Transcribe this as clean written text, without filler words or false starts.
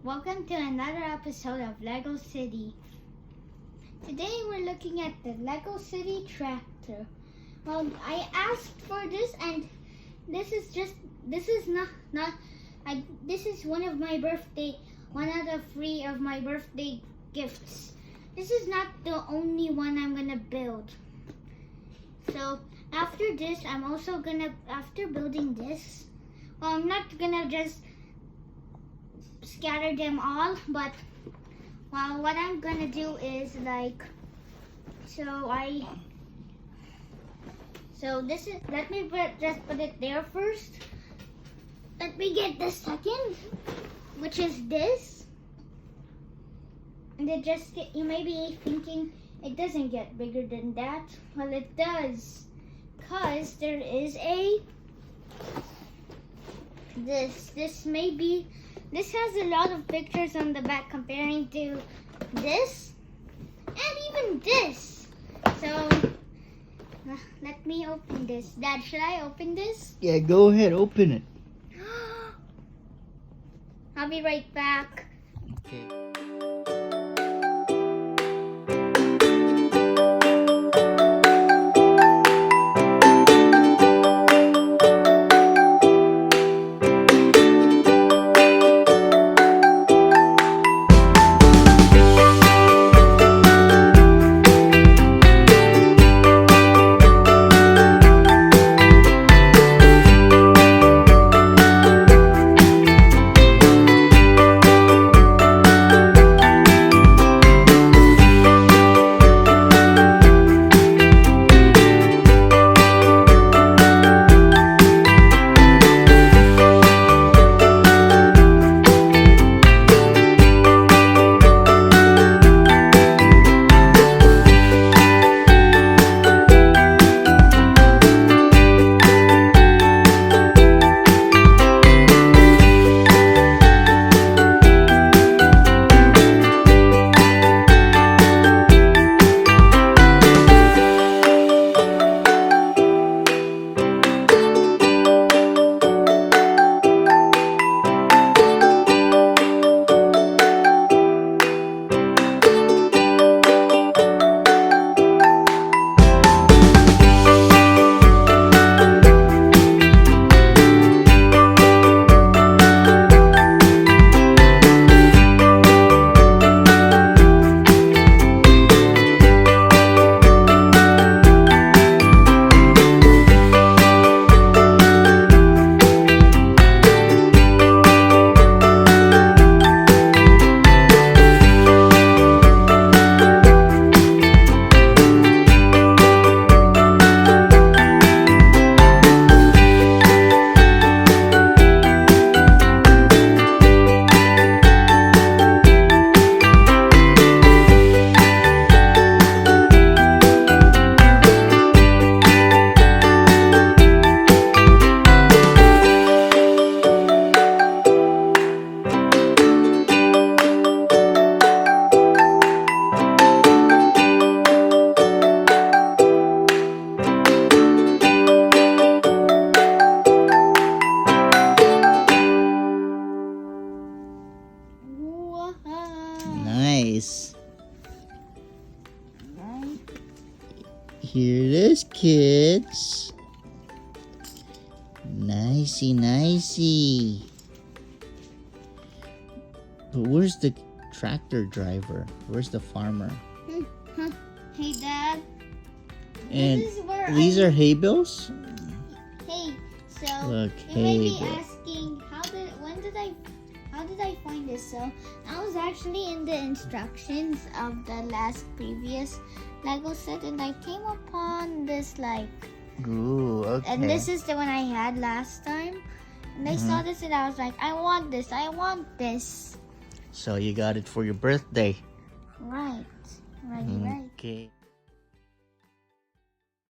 Welcome to another episode of Lego City. Today we're looking at the Lego City tractor. Well, I asked for this, and this is one of my birthday, one out of 3 of my birthday gifts. This is not the only one I'm gonna build. So after this, I'm also gonna, after building this, well, I'm not gonna just scatter them all, but well, what I'm gonna do is like, let me just put it there first. Let me get the second, which is this. And you may be thinking it doesn't get bigger than that. Well, it does, cause there is this has a lot of pictures on the back comparing to this and even this. So let me open this. Dad, should I open this? Yeah, go ahead, open it. I'll be right back. Okay. Nice. Here it is, kids. Nicey, nicey. But where's the tractor driver? Where's the farmer? Hey, Dad. And these are hay bales? Hey, so look, you may be hay asking, how did I find this? So I was actually in the instructions of the previous Lego set, and I came upon this Ooh, okay. and this is the one I had last time. And I saw this and I was like, I want this. So you got it for your birthday. Right. Okay.